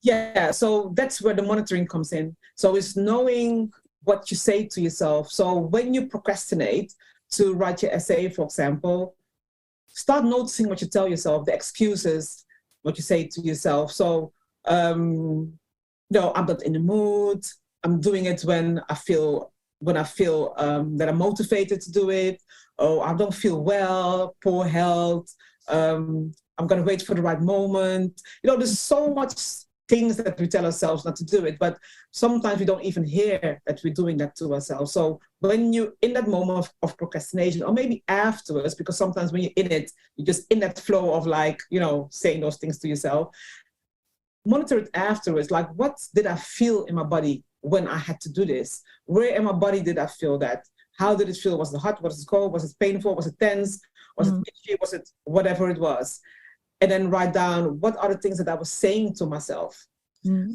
Yeah, so that's where the monitoring comes in. So it's knowing what you say to yourself. So when you procrastinate to write your essay, for example, start noticing what you tell yourself, the excuses, what you say to yourself. So, no, I'm not in the mood. I'm doing it when I feel that I'm motivated to do it. Oh, I don't feel well, poor health. I'm going to wait for the right moment. You know, there's so much things that we tell ourselves not to do it, but sometimes we don't even hear that we're doing that to ourselves. So when you're in that moment of procrastination, or maybe afterwards, because sometimes when you're in it, you're just in that flow of like, you know, saying those things to yourself, monitor it afterwards. Like, what did I feel in my body when I had to do this? Where in my body did I feel that? How did it feel? Was it hot? Was it cold? Was it painful? Was it tense? Was it itchy? Was it whatever it was? And then write down, what are the things that I was saying to myself?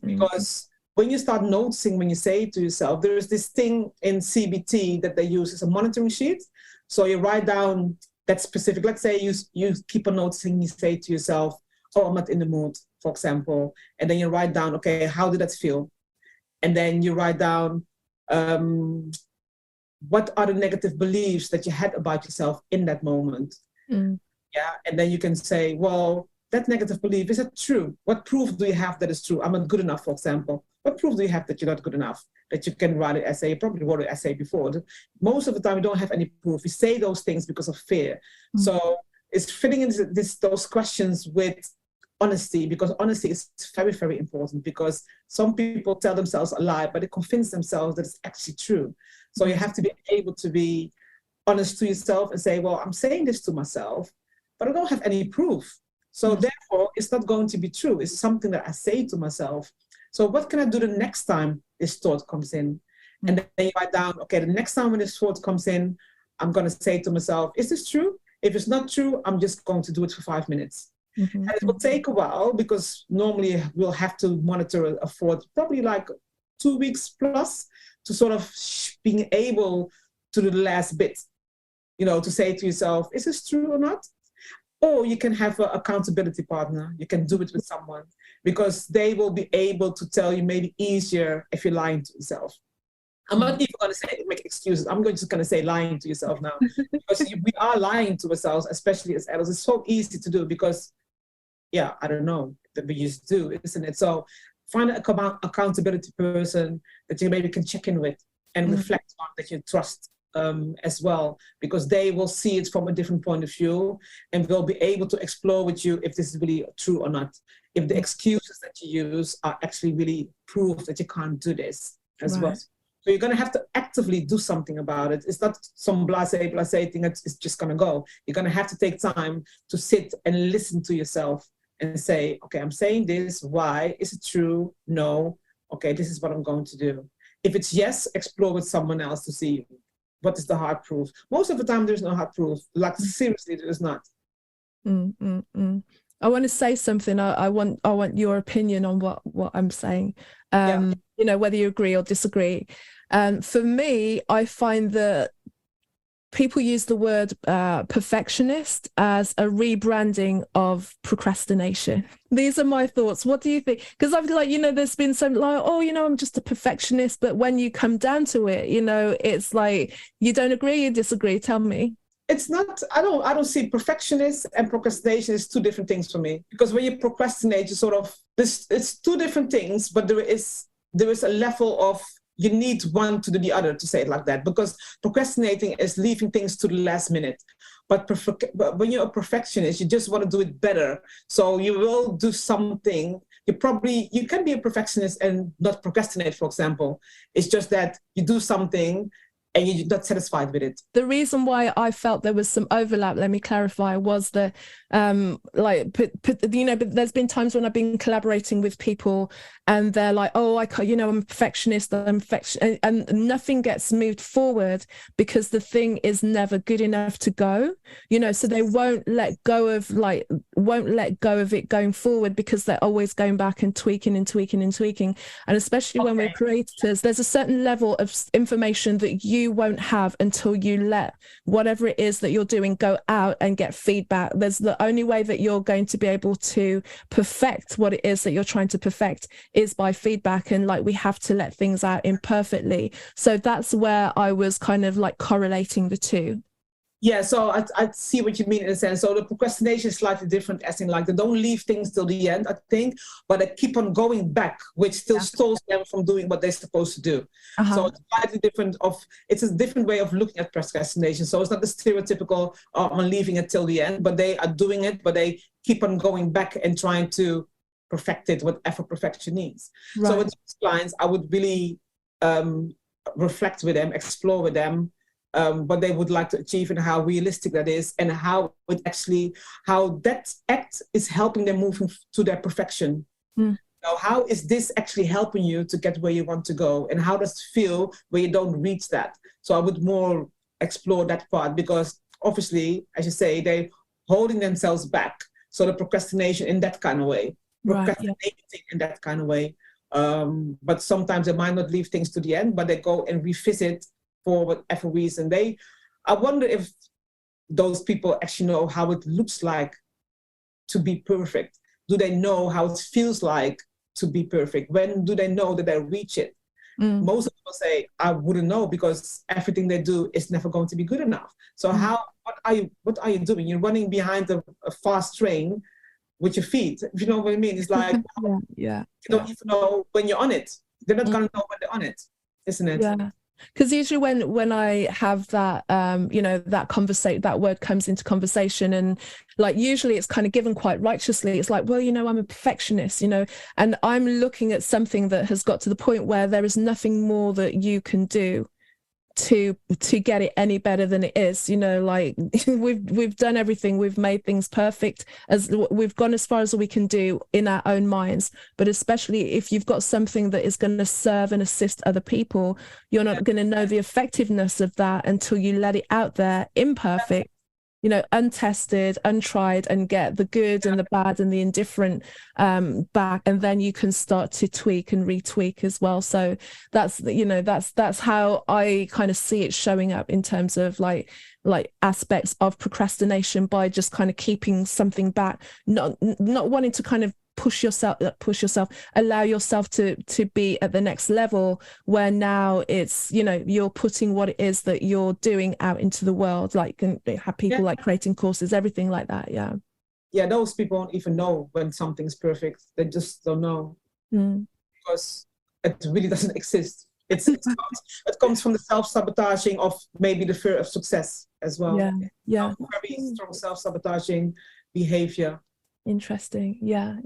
Because when you start noticing, when you say it to yourself, there is this thing in CBT that they use as a monitoring sheet. So you write down that specific, let's say you keep on noticing, you say to yourself, oh, I'm not in the mood, for example. And then you write down, okay, how did that feel? And then you write down, what are the negative beliefs that you had about yourself in that moment? Yeah, and then you can say, well, that negative belief, is it true? What proof do you have that it's true? I'm not good enough, for example. What proof do you have that you're not good enough, that you can write an essay? You probably wrote an essay before. Most of the time, we don't have any proof. We say those things because of fear. So it's fitting into those questions with honesty, because honesty is very, very important, because some people tell themselves a lie, but they convince themselves that it's actually true. So you have to be able to be honest to yourself and say, well, I'm saying this to myself, but I don't have any proof. So therefore, it's not going to be true. It's something that I say to myself. So what can I do the next time this thought comes in? And then you write down, okay, the next time when this thought comes in, I'm going to say to myself, is this true? If it's not true, I'm just going to do it for 5 minutes. And it will take a while, because normally we'll have to monitor a thought, probably like 2 weeks plus, to sort of being able to do the last bit, you know, to say to yourself, is this true or not? Or you can have an accountability partner. You can do it with someone, because they will be able to tell you maybe easier if you're lying to yourself. I'm not even going to say make excuses. I'm just going to say lying to yourself now, because we are lying to ourselves, especially as adults. It's so easy to do because, yeah, I don't know, that we just do, isn't it? So find an accountability person that you maybe can check in with and reflect on, that you trust as well, because they will see it from a different point of view, and they'll be able to explore with you if this is really true or not, if the excuses that you use are actually really proof that you can't do this as well. So you're going to have to actively do something about it. It's not some blasé thing that's just going to go. You're going to have to take time to sit and listen to yourself and say, okay, I'm saying this. Why? Is it true? No. Okay, this is what I'm going to do. If it's yes, explore with someone else to see what is the hard proof. Most of the time, there's no hard proof. Like, seriously, there's not. I want to say something. I want your opinion on what I'm saying. You know, whether you agree or disagree. For me, I find that people use the word perfectionist as a rebranding of procrastination. These are my thoughts. What do you think? Because I've like, you know, there's been some like, oh, you know, I'm just a perfectionist. But when you come down to it, you know, it's like, you don't agree, you disagree. Tell me. It's not, I don't see perfectionist and procrastination as two different things for me. Because when you procrastinate, you sort of, it's two different things, but there is a level of, you need one to do the other, to say it like that, because procrastinating is leaving things to the last minute. But when you're a perfectionist, you just want to do it better. So you will do something. You can be a perfectionist and not procrastinate, for example. It's just that you do something and you're not satisfied with it. The reason why I felt there was some overlap, let me clarify, was that you know, but there's been times when I've been collaborating with people and they're like, oh, you know, I'm a perfectionist, and nothing gets moved forward because the thing is never good enough to go, you know, so they won't let go of it going forward because they're always going back and tweaking. And especially when we're creators, there's a certain level of information that you won't have until you let whatever it is that you're doing go out and get feedback. There's the only way that you're going to be able to perfect what it is that you're trying to perfect is by feedback, and like we have to let things out imperfectly. So that's where I was kind of like correlating the two. Yeah, so I see what you mean in a sense. So the procrastination is slightly different, as in like they don't leave things till the end, I think, but they keep on going back, which still stalls them from doing what they're supposed to do. So it's slightly different it's a different way of looking at procrastination. So it's not the stereotypical, I'm leaving it till the end, but they are doing it, but they keep on going back and trying to perfect it, whatever perfection needs. Right. So with these clients, I would really reflect with them, explore with them, what they would like to achieve and how realistic that is, and how that act is helping them moving to their perfection. Now, how is this actually helping you to get where you want to go, and how does it feel when you don't reach that? So I would more explore that part, because obviously, as you say, they're holding themselves back. So the procrastination in that kind of way, procrastinating in that kind of way. But sometimes they might not leave things to the end, but they go and revisit for whatever reason. I wonder if those people actually know how it looks like to be perfect. Do they know how it feels like to be perfect? When do they know that they reach it? Most people say, I wouldn't know, because everything they do is never going to be good enough. So what are you doing? You're running behind a fast train with your feet. If you know what I mean? It's like, you don't even know when you're on it. They're not going to know when they're on it, isn't it? Yeah. Because usually when I have that, you know, that word comes into conversation, and like usually it's kind of given quite righteously. It's like, well, you know, I'm a perfectionist, you know, and I'm looking at something that has got to the point where there is nothing more that you can do to get it any better than it is, you know, like we've done everything, we've made things perfect, as we've gone as far as we can do in our own minds. But especially if you've got something that is going to serve and assist other people, you're not going to know the effectiveness of that until you let it out there imperfect, you know, untested, untried, and get the good and the bad and the indifferent back, and then you can start to tweak and retweak as well. So that's, you know, that's how I kind of see it showing up in terms of like aspects of procrastination, by just kind of keeping something back, not wanting to kind of push yourself, allow yourself to be at the next level, where now it's, you know, you're putting what it is that you're doing out into the world, like, and have people like creating courses, everything like that. Those people don't even know when something's perfect. They just don't know, because it really doesn't exist. It comes from the self-sabotaging of maybe the fear of success as well. Very strong self-sabotaging behavior. Interesting. Yeah.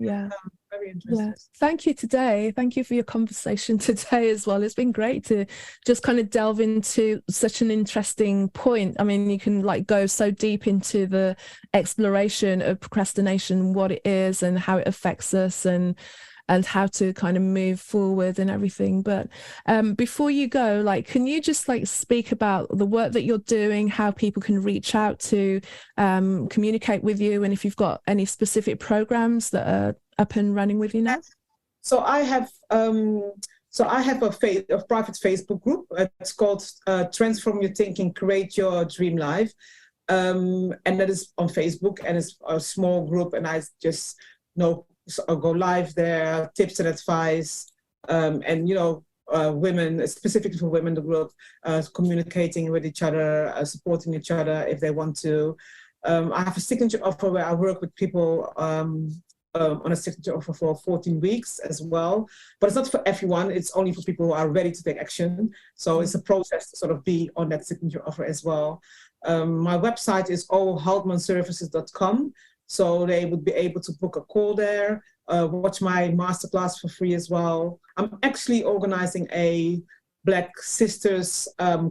Very interesting. Yeah. Thank you today. Thank you for your conversation today as well. It's been great to just kind of delve into such an interesting point. I mean, you can like go so deep into the exploration of procrastination, what it is and how it affects us, and how to kind of move forward and everything. But before you go, like, can you just like speak about the work that you're doing, how people can reach out to communicate with you, and if you've got any specific programs that are up and running with you now? So I have a private Facebook group. It's called Transform Your Thinking, Create Your Dream Life. And that is on Facebook, and it's a small group, and I just I'll go live there, tips and advice, and women, specifically for women, the group, communicating with each other, supporting each other if they want to. I have a signature offer where I work with people on a signature offer for 14 weeks as well, but it's not for everyone. It's only for people who are ready to take action. So it's a process to sort of be on that signature offer as well. My website is haltmanservices.com. So they would be able to book a call there, watch my masterclass for free as well. I'm actually organizing a Black Sisters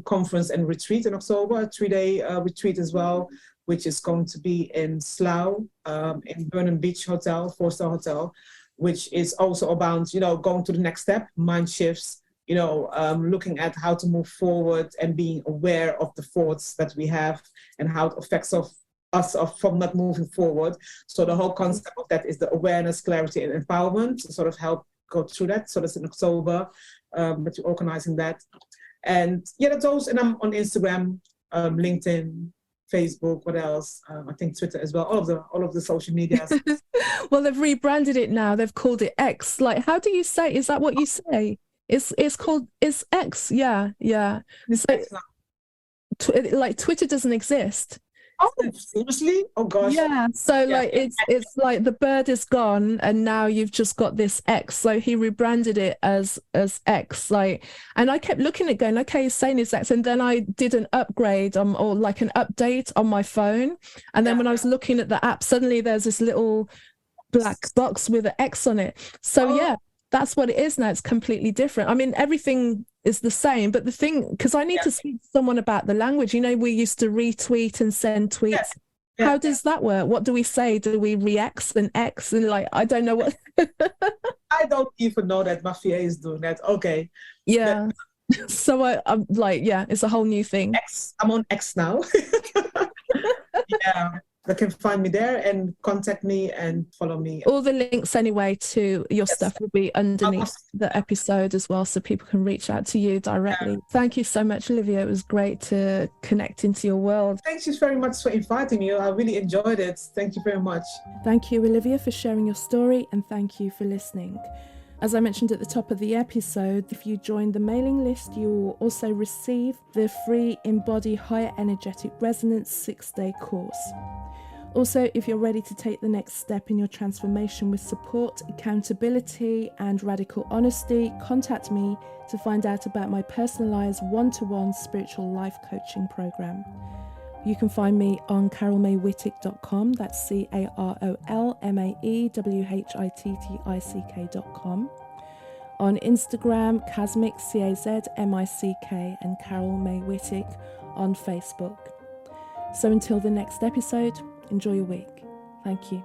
conference and retreat in October, a 3-day retreat as well, which is going to be in Slough, in Burnham Beach Hotel, 4-star hotel, which is also about, going to the next step, mind shifts, looking at how to move forward and being aware of the thoughts that we have and how it affects us from not moving forward. So the whole concept of that is the awareness, clarity, and empowerment to sort of help go through that. So that's in October, but you're organizing that. And that's those. And I'm on Instagram, LinkedIn, Facebook, what else? I think Twitter as well. All of the social medias. Well, they've rebranded it now. They've called it X. Like, how do you say? Is that what you say? It's X. Yeah. So, like Twitter doesn't exist. Oh, seriously? Oh gosh. Yeah. So like it's like the bird is gone and now you've just got this X. So he rebranded it as X. Like, and I kept looking at it going, okay, he's saying it's X. And then I did an upgrade or like an update on my phone. And then when I was looking at the app, suddenly there's this little black box with an X on it. So yeah, that's what it is now. It's completely different. I mean, everything is the same, but the thing, because I need to speak to someone about the language. We used to retweet and send tweets. How does that work? What do we say? Do we re-X and X? And like, I don't know what. I don't even know that my VA is doing that. Okay. Yeah. So I'm like, it's a whole new thing. I'm on X now. Yeah. They can find me there and contact me and follow me. All the links anyway to your stuff will be underneath the episode as well, so people can reach out to you directly. Thank you so much, Olivia. It was great to connect into your world. Thank you very much for inviting me. I really enjoyed it. Thank you very much. Thank you, Olivia, for sharing your story, and thank you for listening. As I mentioned at the top of the episode, if you join the mailing list, you will also receive the free Embody Higher Energetic Resonance 6-day course. Also, if you're ready to take the next step in your transformation with support, accountability, and radical honesty, contact me to find out about my personalised one-to-one spiritual life coaching program. You can find me on carolmaywhittick.com, that's carolmaywhittick.com. On Instagram, Casmic, CAZMICK, and Carol May Whittick on Facebook. So until the next episode, enjoy your week. Thank you.